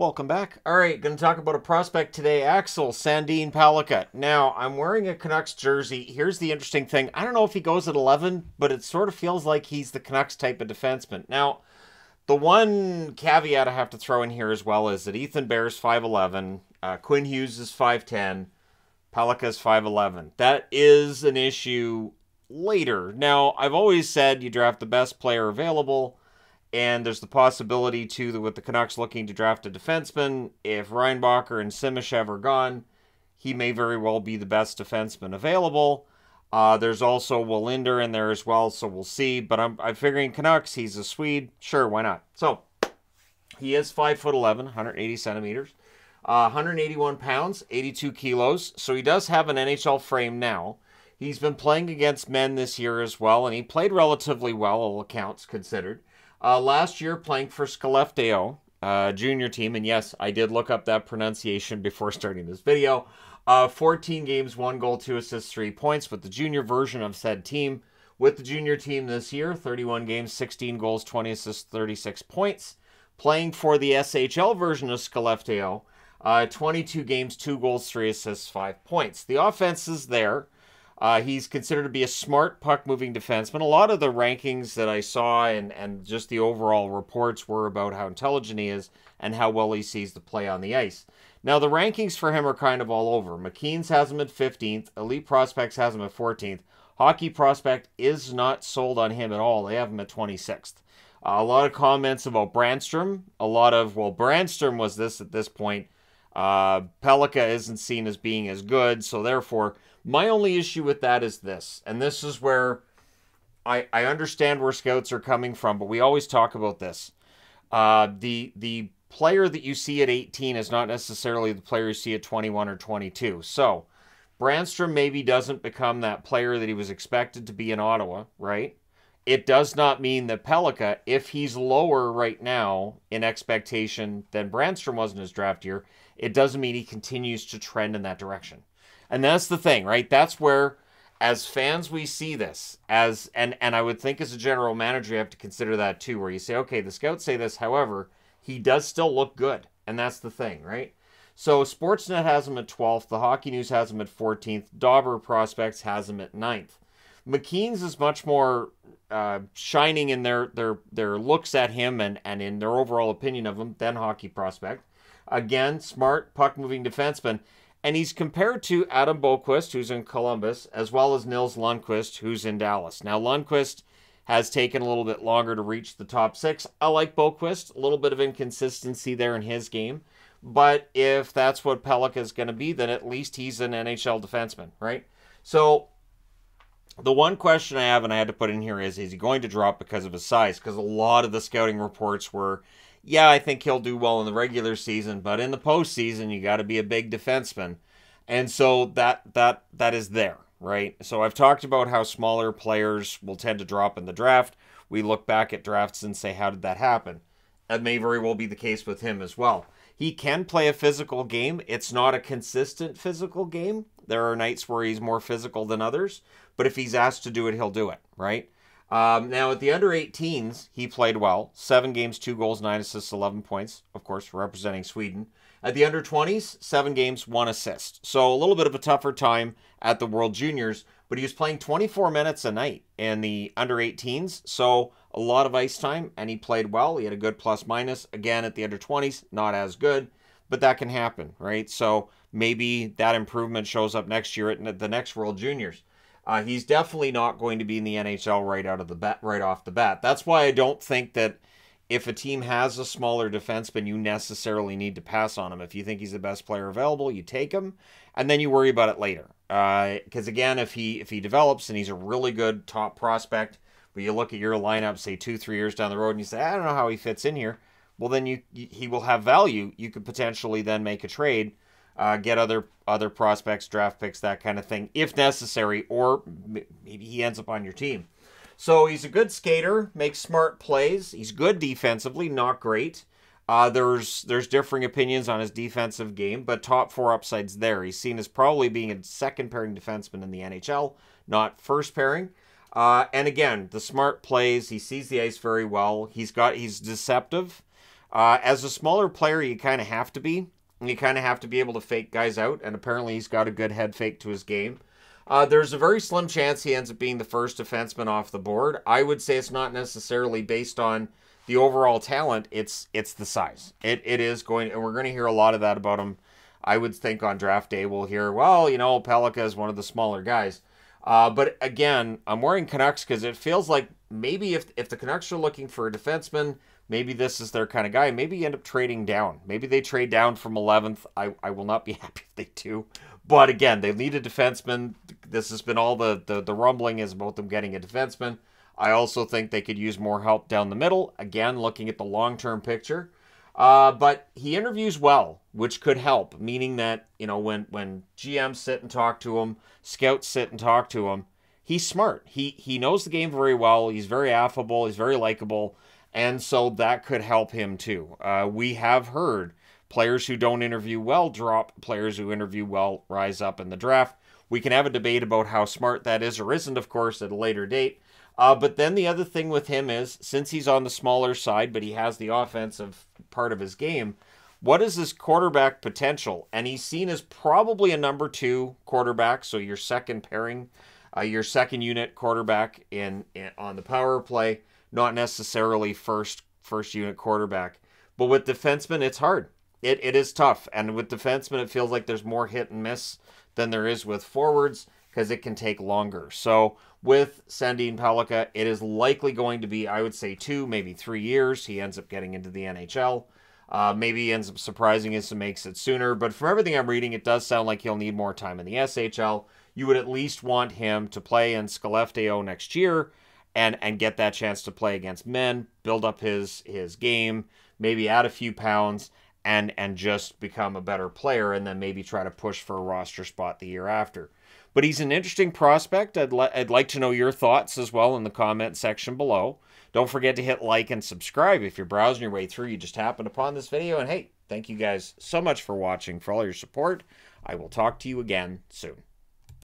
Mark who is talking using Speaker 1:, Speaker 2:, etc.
Speaker 1: Welcome back. All right, going to talk about a prospect today, Axel, Sandin-Pellikka. Now, I'm wearing a Canucks jersey. Here's the interesting thing. I don't know if he goes at 11, but it sort of feels like he's the Canucks type of defenseman. Now, the one caveat I have to throw in here as well is that Ethan Bear's 5'11", Quinn Hughes is 5'10", Pellikka's 5'11". That is an issue later. Now, I've always said you draft the best player available, and there's the possibility, too, that with the Canucks looking to draft a defenseman, if Reinbacher and Simashev are gone, he may very well be the best defenseman available. There's also Wallinder in there as well, so we'll see. But I'm figuring Canucks, he's a Swede. Sure, why not? So, he is 5'11", 180 centimeters, 181 pounds, 82 kilos. So he does have an NHL frame now. He's been playing against men this year as well, and he played relatively well, all accounts considered. Last year, playing for Skellefteå, junior team, and yes, I did look up that pronunciation before starting this video. 14 games, 1 goal, 2 assists, 3 points with the junior version of said team. With the junior team this year, 31 games, 16 goals, 20 assists, 36 points. Playing for the SHL version of Skellefteå, 22 games, 2 goals, 3 assists, 5 points. The offense is there. He's considered to be a smart puck-moving defenseman. A lot of the rankings that I saw and just the overall reports were about how intelligent he is and how well he sees the play on the ice. Now, the rankings for him are kind of all over. McKeen's has him at 15th. Elite Prospects has him at 14th. Hockey Prospect is not sold on him at all. They have him at 26th. A lot of comments about Brandstrom. A lot of, well, Brandstrom was this at this point. Pellikka isn't seen as being as good, so therefore, my only issue with that is this, and this is where I understand where scouts are coming from, but we always talk about this. The player that you see at 18 is not necessarily the player you see at 21 or 22. So, Brandstrom maybe doesn't become that player that he was expected to be in Ottawa, right? It does not mean that Pellikka, if he's lower right now in expectation than Brandstrom was in his draft year, it doesn't mean he continues to trend in that direction. And that's the thing, right? That's where, as fans, we see this. And I would think as a general manager, you have to consider that too, where you say, okay, the scouts say this, however, he does still look good. And that's the thing, right? So Sportsnet has him at 12th. The Hockey News has him at 14th. Dauber Prospects has him at 9th. McKeen's is much more shining in their looks at him and in their overall opinion of him than Hockey Prospect. Again, smart, puck-moving defenseman. And he's compared to Adam Boqvist, who's in Columbus, as well as Nils Lundqvist, who's in Dallas. Now, Lundqvist has taken a little bit longer to reach the top 6. I like Boqvist. A little bit of inconsistency there in his game. But if that's what Pellikka is going to be, then at least he's an NHL defenseman, right? So, the one question I have, and I had to put in here, is he going to drop because of his size? Because a lot of the scouting reports were, yeah, I think he'll do well in the regular season, but in the postseason, you got to be a big defenseman. And so that is there, right? So I've talked about how smaller players will tend to drop in the draft. We look back at drafts and say, how did that happen? That may very well be the case with him as well. He can play a physical game. It's not a consistent physical game. There are nights where he's more physical than others, but if he's asked to do it, he'll do it, right? Now, at the under-18s, he played well. 7 games, 2 goals, 9 assists, 11 points, of course, representing Sweden. At the under-20s, 7 games, 1 assist. So a little bit of a tougher time at the World Juniors, but he was playing 24 minutes a night in the under-18s, so a lot of ice time, and he played well. He had a good plus-minus. Again, at the under-20s, not as good, but that can happen, right? So maybe that improvement shows up next year at the next World Juniors. He's definitely not going to be in the NHL right off the bat. That's why I don't think that if a team has a smaller defenseman, you necessarily need to pass on him. If you think he's the best player available, you take him, and then you worry about it later. Because again, if he develops and he's a really good top prospect, but you look at your lineup, say 2-3 years down the road, and you say, I don't know how he fits in here. Well, then he will have value. You could potentially then make a trade. Get other prospects, draft picks, that kind of thing, if necessary, or maybe he ends up on your team. So he's a good skater, makes smart plays. He's good defensively, not great. There's differing opinions on his defensive game, but top 4 upsides there. He's seen as probably being a second pairing defenseman in the NHL, not first pairing. And again, the smart plays. He sees the ice very well. He's deceptive. As a smaller player, you kind of have to be. You kind of have to be able to fake guys out, and apparently he's got a good head fake to his game. There's a very slim chance he ends up being the first defenseman off the board. I would say it's not necessarily based on the overall talent. It's the size. It is going, and we're going to hear a lot of that about him. I would think on draft day we'll hear, well, you know, Pellikka is one of the smaller guys. But again, I'm wearing Canucks because it feels like maybe if the Canucks are looking for a defenseman, maybe this is their kind of guy. Maybe you end up trading down. Maybe they trade down from 11th. I will not be happy if they do. But again, they need a defenseman. This has been all the rumbling is about them getting a defenseman. I also think they could use more help down the middle. Again, looking at the long-term picture. But he interviews well, which could help, meaning that, you know, when GMs sit and talk to him, scouts sit and talk to him, he's smart. He knows the game very well. He's very affable. He's very likable. And so that could help him too. We have heard players who don't interview well drop, players who interview well rise up in the draft. We can have a debate about how smart that is or isn't, of course, at a later date. But then the other thing with him is, since he's on the smaller side, but he has the offensive part of his game, what is his quarterback potential? And he's seen as probably a number 2 quarterback, so your second pairing, your second unit quarterback on the power play, not necessarily first unit quarterback. But with defensemen, it's hard. It is tough. And with defensemen, it feels like there's more hit and miss than there is with forwards because it can take longer. So with Sandin-Pellikka, it is likely going to be, I would say, 2, maybe 3 years. He ends up getting into the NHL. Maybe he ends up surprising us and makes it sooner. But from everything I'm reading, it does sound like he'll need more time in the SHL. You would at least want him to play in Skellefteå next year and get that chance to play against men, build up his game, maybe add a few pounds, and just become a better player, and then maybe try to push for a roster spot the year after. But he's an interesting prospect. I'd like to know your thoughts as well in the comment section below. Don't forget to hit like and subscribe if you're browsing your way through. You just happened upon this video. And hey, thank you guys so much for watching, for all your support. I will talk to you again soon.